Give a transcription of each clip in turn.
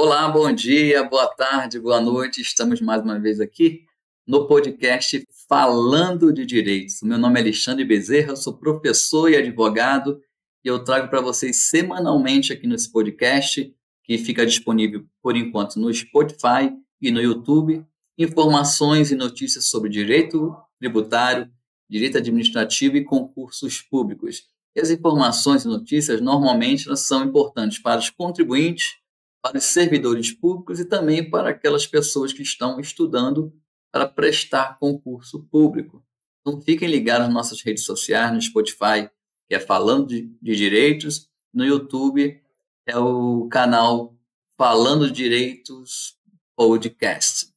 Olá, bom dia, boa tarde, boa noite. Estamos mais uma vez aqui no podcast Falando de Direitos. Meu nome é Alexandre Bezerra, eu sou professor e advogado e eu trago para vocês semanalmente aqui nesse podcast, que fica disponível por enquanto no Spotify e no YouTube, informações e notícias sobre direito tributário, direito administrativo e concursos públicos. E as informações e notícias normalmente elas são importantes para os contribuintes, para os servidores públicos e também para aquelas pessoas que estão estudando para prestar concurso público. Então, fiquem ligados nas nossas redes sociais, no Spotify, que é Falando de Direitos, no YouTube é o canal Falando de Direitos Podcast.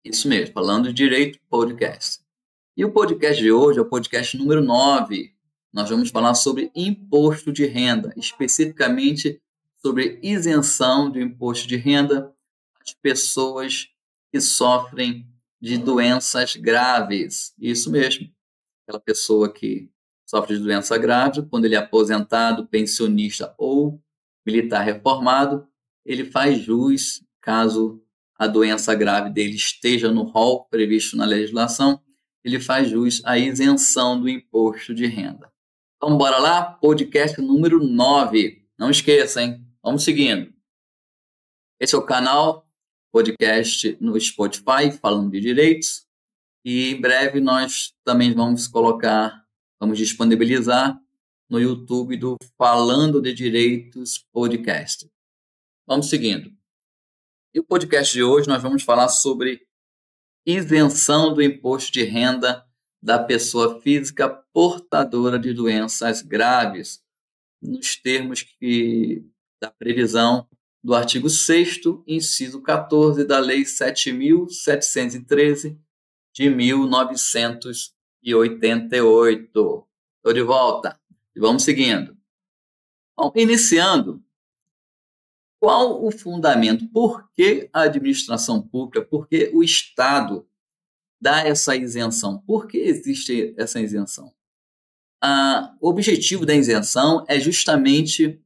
Isso mesmo, Falando de Direito Podcast. E o podcast de hoje é o podcast número 9. Nós vamos falar sobre imposto de renda, especificamente sobre isenção do imposto de renda às pessoas que sofrem de doenças graves. Isso mesmo. Aquela pessoa que sofre de doença grave, quando ele é aposentado, pensionista ou militar reformado, ele faz jus, caso a doença grave dele esteja no rol previsto na legislação, ele faz jus à isenção do imposto de renda. Então, bora lá? Podcast número 9. Não esqueça, hein? Vamos seguindo. Esse é o canal, podcast no Spotify, Falando de Direitos. E em breve nós também vamos disponibilizar no YouTube do Falando de Direitos Podcast. Vamos seguindo. E o podcast de hoje nós vamos falar sobre isenção do imposto de renda da pessoa física portadora de doenças graves, nos termos da previsão do artigo 6º, inciso 14 da Lei 7.713 de 1988. Estou de volta. E vamos seguindo. Bom, iniciando, qual o fundamento? Por que a administração pública, por que o Estado dá essa isenção? Por que existe essa isenção? O objetivo da isenção é justamente,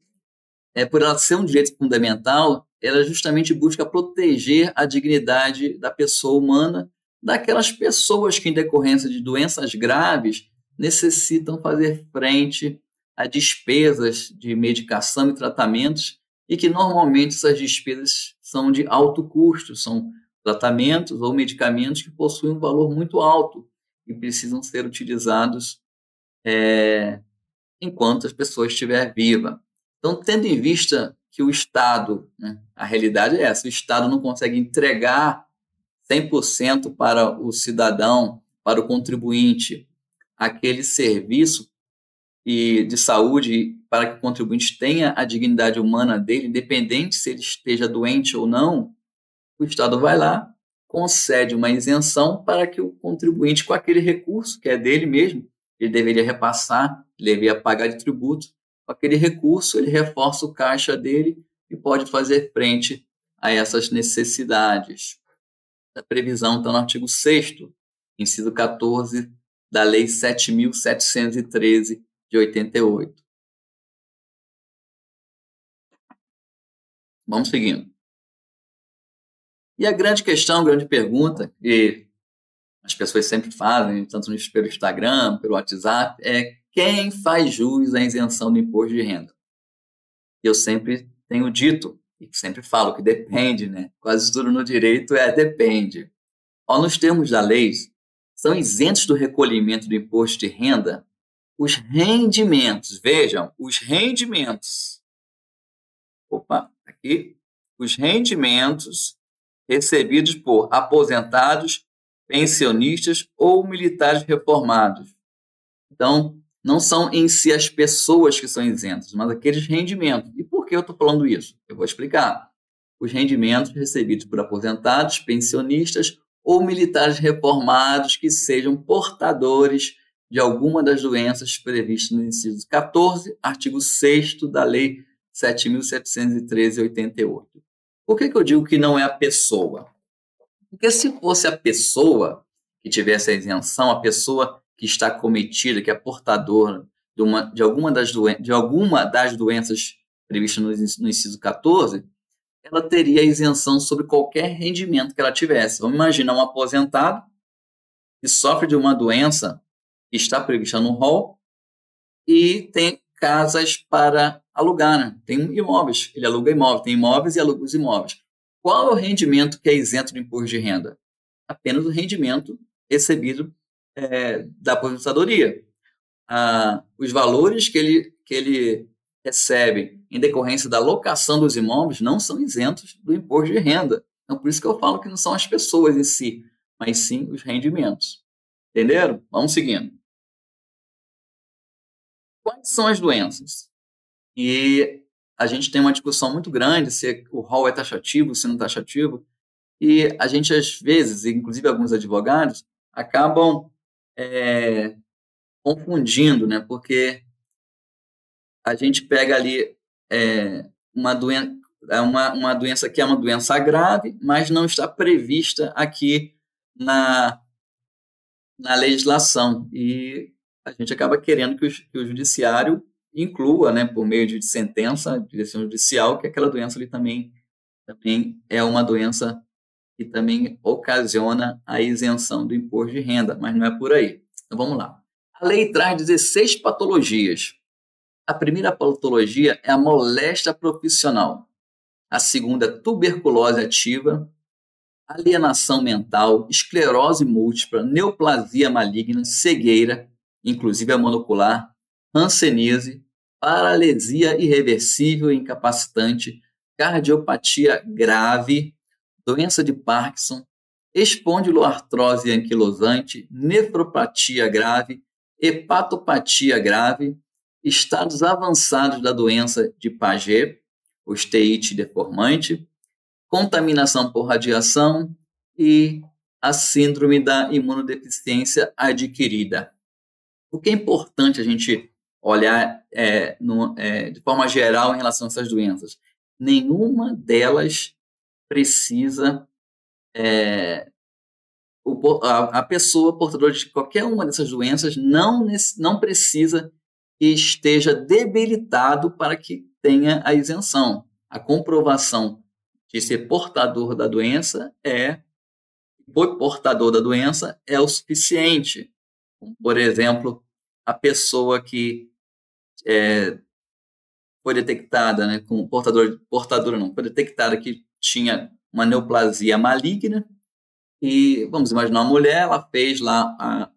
por ela ser um direito fundamental, ela justamente busca proteger a dignidade da pessoa humana, daquelas pessoas que, em decorrência de doenças graves, necessitam fazer frente a despesas de medicação e tratamentos, e que normalmente essas despesas são de alto custo, são tratamentos ou medicamentos que possuem um valor muito alto e precisam ser utilizados enquanto a pessoa estiver viva. Então, tendo em vista que o Estado, a realidade é essa, o Estado não consegue entregar 100% para o cidadão, para o contribuinte, aquele serviço de saúde para que o contribuinte tenha a dignidade humana dele, independente se ele esteja doente ou não, o Estado vai lá, concede uma isenção para que o contribuinte, com aquele recurso que é dele mesmo, ele deveria repassar, ele deveria pagar de tributo, com aquele recurso ele reforça o caixa dele e pode fazer frente a essas necessidades. A previsão está no artigo 6º, inciso 14, da Lei 7.713 de 88. Vamos seguindo. E a grande questão, a grande pergunta, que as pessoas sempre fazem, tanto pelo Instagram, pelo WhatsApp, é quem faz jus à isenção do imposto de renda? Eu sempre tenho dito, e sempre falo que depende, Quase tudo no direito depende. Nos termos da lei, são isentos do recolhimento do imposto de renda os rendimentos, vejam, os rendimentos. Aqui, os rendimentos recebidos por aposentados, pensionistas ou militares reformados. Então, não são em si as pessoas que são isentas, mas aqueles rendimentos. E por que eu estou falando isso? Eu vou explicar. Os rendimentos recebidos por aposentados, pensionistas ou militares reformados que sejam portadores de alguma das doenças previstas no inciso 14, artigo 6º da Lei 7.713 de 88. Por que eu digo que não é a pessoa? Porque se fosse a pessoa que tivesse a isenção, a pessoa que está cometida, que é portadora de alguma das doenças previstas no inciso 14, ela teria isenção sobre qualquer rendimento que ela tivesse. Vamos imaginar um aposentado que sofre de uma doença que está prevista no rol e tem casas para alugar, né? Tem imóveis, ele aluga imóveis, tem imóveis e aluga os imóveis. Qual é o rendimento que é isento do imposto de renda? Apenas o rendimento recebido da aposentadoria. Os valores que ele recebe em decorrência da locação dos imóveis não são isentos do imposto de renda. Então, por isso que eu falo que não são as pessoas em si, mas sim os rendimentos. Entenderam? Vamos seguindo. Quais são as doenças? E a gente tem uma discussão muito grande se o rol é taxativo, se não é taxativo, e a gente, às vezes, inclusive alguns advogados, acabam confundindo, né? Porque a gente pega ali uma doença que é uma doença grave, mas não está prevista aqui na legislação. E a gente acaba querendo que o judiciário inclua, né, por meio de sentença, de decisão judicial, que aquela doença ali também é uma doença que também ocasiona a isenção do imposto de renda, mas não é por aí. Então vamos lá. A lei traz 16 patologias. A primeira patologia é a moléstia profissional. A segunda, tuberculose ativa, alienação mental, esclerose múltipla, neoplasia maligna, cegueira, inclusive a monocular, hanseníase, paralisia irreversível e incapacitante, cardiopatia grave, doença de Parkinson, espondiloartrose anquilosante, nefropatia grave, hepatopatia grave, estados avançados da doença de Paget, osteite deformante, contaminação por radiação e a síndrome da imunodeficiência adquirida. O que é importante a gente olhar de forma geral em relação a essas doenças? Nenhuma delas precisa, a pessoa portadora de qualquer uma dessas doenças não precisa que esteja debilitado para que tenha a isenção. A comprovação de ser portador da doença foi portador da doença é o suficiente. Por exemplo, a pessoa que foi detectada, né, com portadora não, foi detectada que tinha uma neoplasia maligna e vamos imaginar uma mulher, ela fez lá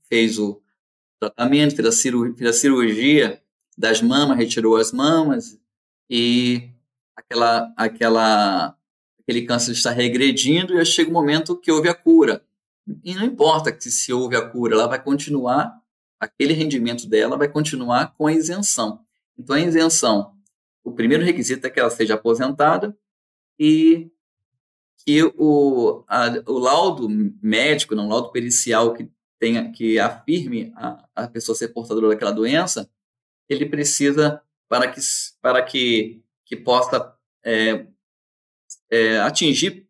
fez o tratamento, fez a cirurgia das mamas, retirou as mamas e aquele câncer está regredindo e chega um momento que houve a cura. E não importa que se houve a cura, ela vai continuar, aquele rendimento dela vai continuar com a isenção. Então, a isenção, o primeiro requisito é que ela seja aposentada e que o laudo médico, não, o laudo pericial que afirme a pessoa ser portadora daquela doença, ele precisa, para que possa atingir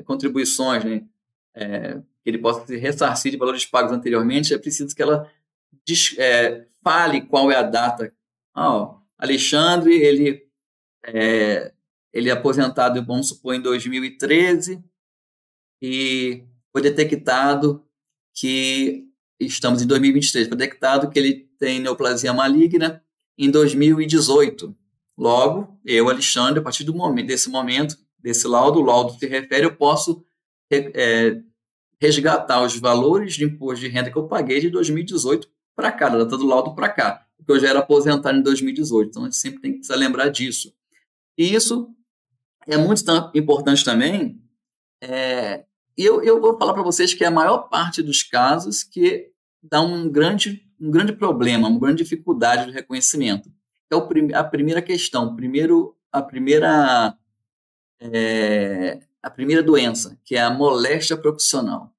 contribuições, né, que ele possa se ressarcir de valores pagos anteriormente, é preciso que ela fale qual é a data. Alexandre, ele é aposentado, vamos supor, em 2013 e foi detectado que estamos em 2023, foi detectado que ele tem neoplasia maligna em 2018. Logo, eu, Alexandre, a partir desse laudo, o laudo se refere, eu posso resgatar os valores de imposto de renda que eu paguei de 2018 para cá, da data do laudo para cá, porque eu já era aposentado em 2018, então a gente sempre tem que lembrar disso. E isso é muito importante também, e eu vou falar para vocês que é a maior parte dos casos que dá um grande problema, uma grande dificuldade de reconhecimento. É a primeira questão, a primeira doença, que é a moléstia profissional.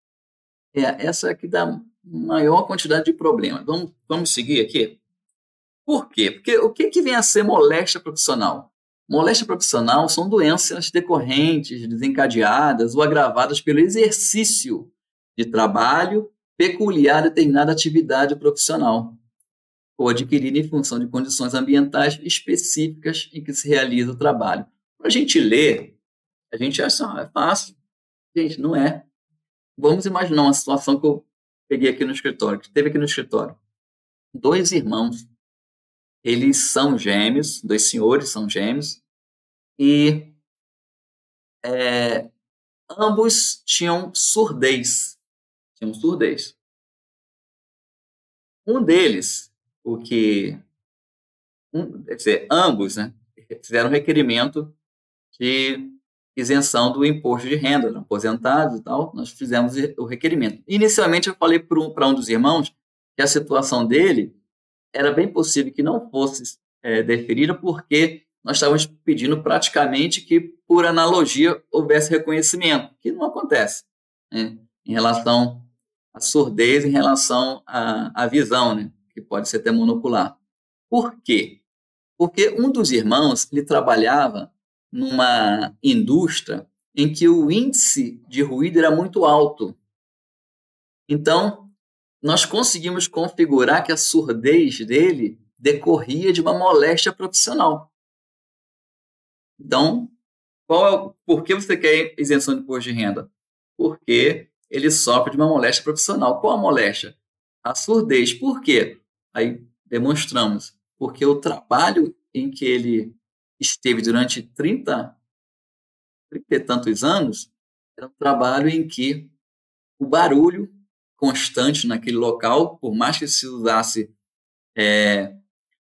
Essa que dá maior quantidade de problemas. Vamos seguir aqui? Por quê? Porque o que vem a ser moléstia profissional? Moléstia profissional são doenças decorrentes, desencadeadas ou agravadas pelo exercício de trabalho peculiar a determinada atividade profissional ou adquirida em função de condições ambientais específicas em que se realiza o trabalho. Para a gente ler, a gente acha, é fácil. Gente, não é. Vamos imaginar uma situação que eu peguei aqui no escritório, que teve aqui no escritório. Dois irmãos, eles são gêmeos, dois senhores são gêmeos, e ambos tinham surdez. Tinham surdez. Um deles, quer dizer, ambos, né, fizeram um requerimento de isenção do imposto de renda, eram aposentados e tal, nós fizemos o requerimento. Inicialmente eu falei para um dos irmãos que a situação dele era bem possível que não fosse deferida, porque nós estávamos pedindo praticamente que, por analogia, houvesse reconhecimento, que não acontece, né, em relação à surdez, em relação à visão, né, que pode ser até monocular. Por quê? Porque um dos irmãos ele trabalhava numa indústria em que o índice de ruído era muito alto. Então, nós conseguimos configurar que a surdez dele decorria de uma moléstia profissional. Então, por que você quer isenção de imposto de renda? Porque ele sofre de uma moléstia profissional. Qual a moléstia? A surdez. Por quê? Aí demonstramos. Porque o trabalho em que ele esteve durante 30 e tantos anos era um trabalho em que o barulho constante naquele local, por mais que se usasse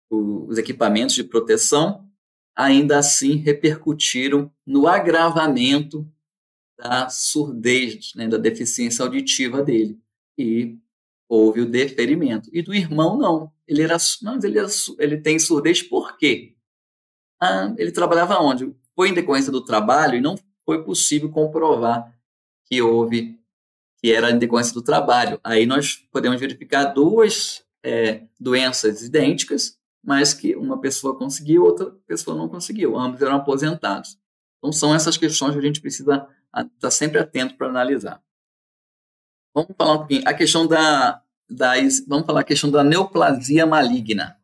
os equipamentos de proteção, ainda assim repercutiram no agravamento da surdez, né, da deficiência auditiva dele. E houve o deferimento. E do irmão, não. Ele tem surdez por quê? Ele trabalhava onde? Foi em decorrência do trabalho e não foi possível comprovar que era em decorrência do trabalho. Aí nós podemos verificar duas doenças idênticas, mas que uma pessoa conseguiu, outra pessoa não conseguiu. Ambos eram aposentados. Então, são essas questões que a gente precisa estar sempre atento para analisar. Vamos falar um pouquinho. Vamos falar a questão da neoplasia maligna.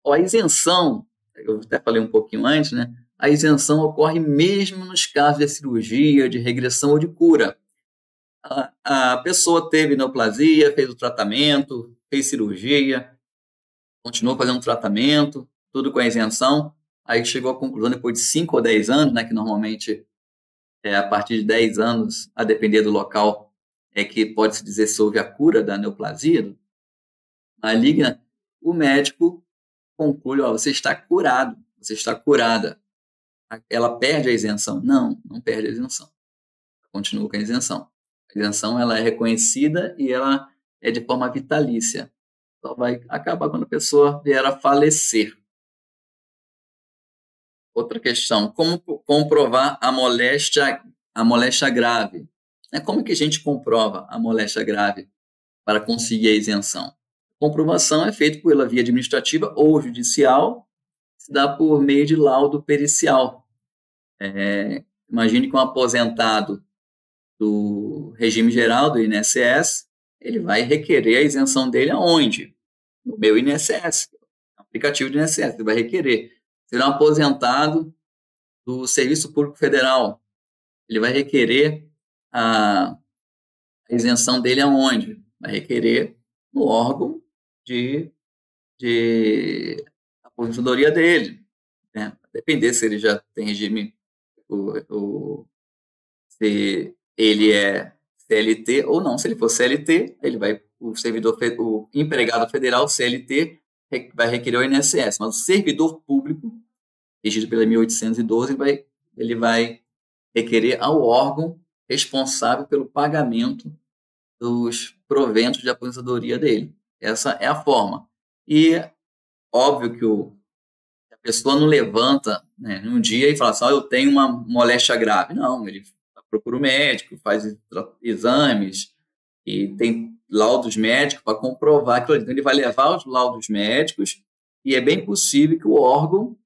A isenção, eu até falei um pouquinho antes, né? A isenção ocorre mesmo nos casos de cirurgia, de regressão ou de cura. A pessoa teve neoplasia, fez o tratamento, fez cirurgia, continuou fazendo tratamento, tudo com a isenção, aí chegou à conclusão depois de 5 ou 10 anos, né, que normalmente a partir de 10 anos, a depender do local, é que pode-se dizer se houve a cura da neoplasia maligna, o médico conclui, você está curado, você está curada. Ela perde a isenção? Não, não perde a isenção. Continua com a isenção. A isenção ela é reconhecida e ela é de forma vitalícia. Só vai acabar quando a pessoa vier a falecer. Outra questão, como comprovar a moléstia grave? Como que a gente comprova a moléstia grave para conseguir a isenção? A comprovação é feita pela via administrativa ou judicial, se dá por meio de laudo pericial. Imagine que um aposentado do regime geral do INSS, ele vai requerer a isenção dele aonde? No meu INSS, aplicativo do INSS, ele vai requerer. Se ele é um aposentado do Serviço Público Federal, ele vai requerer a isenção dele aonde? Vai requerer no órgão de aposentadoria dele, né? Depender se ele já tem regime, se ele é CLT ou não. Se ele for CLT, o empregado federal CLT vai requerer o INSS, mas o servidor público, regido pela 1812, ele vai requerer ao órgão responsável pelo pagamento dos proventos de aposentadoria dele. Essa é a forma. E óbvio que a pessoa não levanta, né, num dia e fala assim, eu tenho uma moléstia grave. Não, ele procura o médico, faz exames e tem laudos médicos para comprovar aquilo. Então, ele vai levar os laudos médicos e é bem possível que o órgão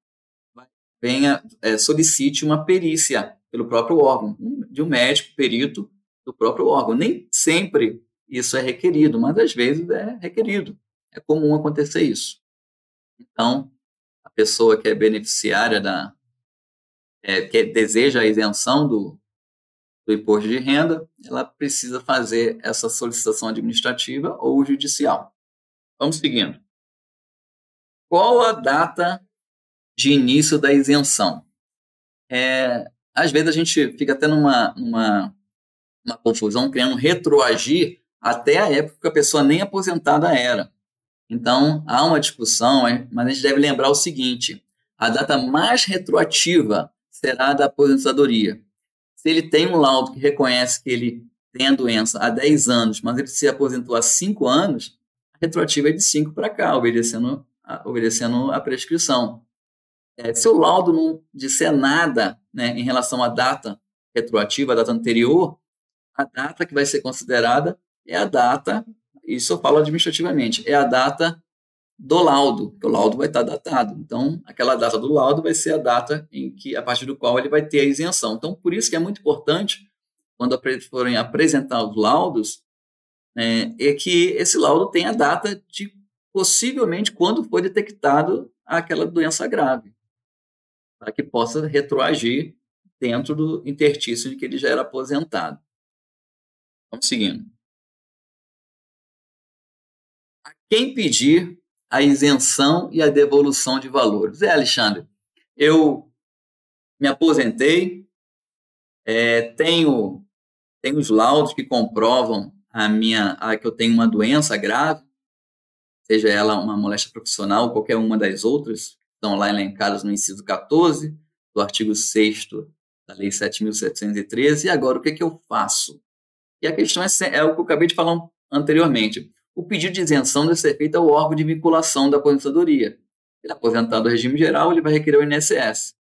solicite uma perícia pelo próprio órgão, de um médico perito do próprio órgão. Nem sempre isso é requerido, mas às vezes é requerido. É comum acontecer isso. Então, a pessoa que é beneficiária que deseja a isenção do imposto de renda, ela precisa fazer essa solicitação administrativa ou judicial. Vamos seguindo. Qual a data de início da isenção? Às vezes a gente fica até numa confusão, querendo retroagir até a época que a pessoa nem aposentada era. Então, há uma discussão, mas a gente deve lembrar o seguinte: a data mais retroativa será a da aposentadoria. Se ele tem um laudo que reconhece que ele tem a doença há 10 anos, mas ele se aposentou há 5 anos, a retroativa é de 5 para cá, obedecendo a prescrição. Se o laudo não disser nada, né, em relação à data retroativa, a data anterior, a data que vai ser considerada é a data, isso eu falo administrativamente, é a data do laudo, porque o laudo vai estar datado. Então, aquela data do laudo vai ser a data a partir do qual ele vai ter a isenção. Então, por isso que é muito importante, quando forem apresentar os laudos, é que esse laudo tenha a data de, possivelmente, quando foi detectado aquela doença grave, para que possa retroagir dentro do interstício de que ele já era aposentado. Vamos seguindo. A quem pedir a isenção e a devolução de valores? Alexandre, eu me aposentei, tenho os laudos que comprovam que eu tenho uma doença grave, seja ela uma moléstia profissional ou qualquer uma das outras, que estão lá elencadas no inciso 14 do artigo 6º da Lei 7.713, e agora o que eu faço? E a questão é o que eu acabei de falar anteriormente. O pedido de isenção deve ser feito ao órgão de vinculação da aposentadoria. Ele é aposentado do regime geral, ele vai requerer o INSS.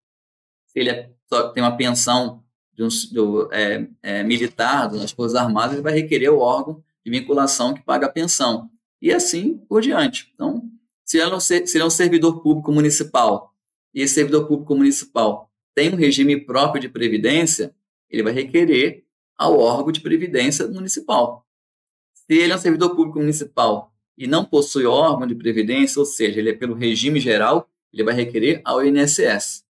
Se ele só tem uma pensão militar das Forças Armadas, ele vai requerer o órgão de vinculação que paga a pensão. E assim por diante. Então, se ele é um servidor público municipal, e esse servidor público municipal tem um regime próprio de previdência, ele vai requerer ao órgão de previdência municipal. Se ele é um servidor público municipal e não possui órgão de previdência, ou seja, ele é pelo regime geral, ele vai requerer ao INSS.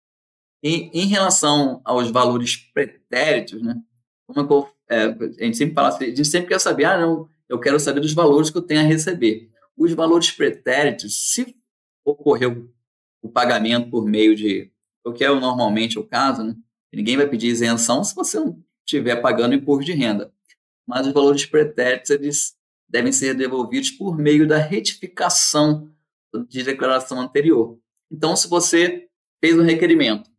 E em relação aos valores pretéritos, né, a gente sempre fala, a gente sempre quer saber, eu quero saber dos valores que eu tenho a receber. Os valores pretéritos, se ocorreu o pagamento por meio de, o que é normalmente o caso, né, ninguém vai pedir isenção se você não estiver pagando imposto de renda. Mas os valores pretéritos, eles devem ser devolvidos por meio da retificação de declaração anterior. Então, se você fez um requerimento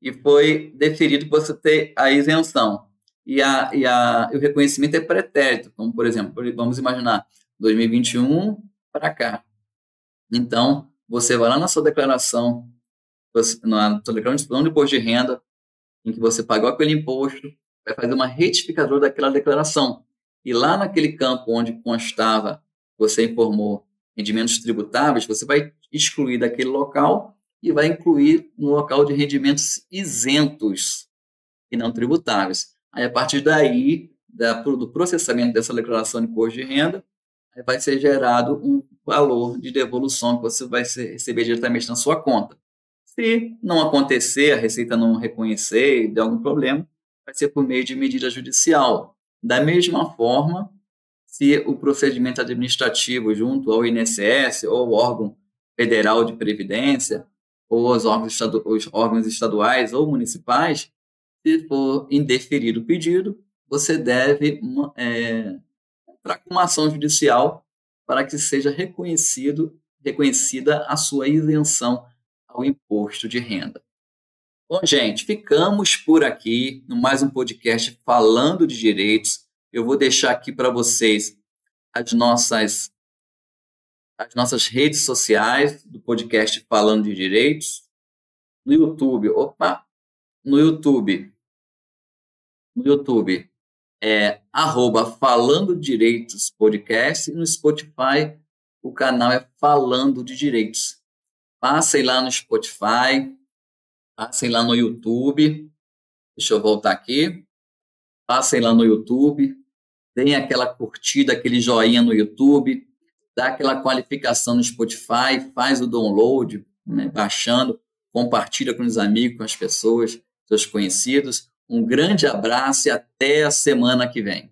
e foi deferido que você ter a isenção e o reconhecimento é pretérito, como, por exemplo, vamos imaginar 2021 para cá. Então, você vai lá na sua declaração, na sua declaração de imposto de renda, em que você pagou aquele imposto, vai fazer uma retificadora daquela declaração. E lá naquele campo onde constava, você informou rendimentos tributáveis, você vai excluir daquele local e vai incluir no local de rendimentos isentos e não tributáveis. Aí, a partir daí, do processamento dessa declaração de imposto de renda, vai ser gerado um valor de devolução que você vai receber diretamente na sua conta. Se não acontecer, a Receita não reconhecer e der algum problema, vai ser por meio de medida judicial. Da mesma forma, se o procedimento administrativo junto ao INSS ou ao órgão federal de previdência ou os órgãos estaduais ou municipais, se for indeferido o pedido, você deve entrar com uma ação judicial para que seja reconhecida a sua isenção ao imposto de renda. Bom, gente, ficamos por aqui no mais um podcast falando de direitos. Eu vou deixar aqui para vocês as nossas redes sociais do podcast Falando de Direitos. No YouTube é @Falando de Direitos Podcast, e no Spotify o canal é Falando de Direitos. Passem lá no Spotify, passem lá no YouTube, deixa eu voltar aqui, passem lá no YouTube, deem aquela curtida, aquele joinha no YouTube, dá aquela qualificação no Spotify, faz o download, né, baixando, compartilha com os amigos, com as pessoas. seus conhecidos. Um grande abraço e até a semana que vem.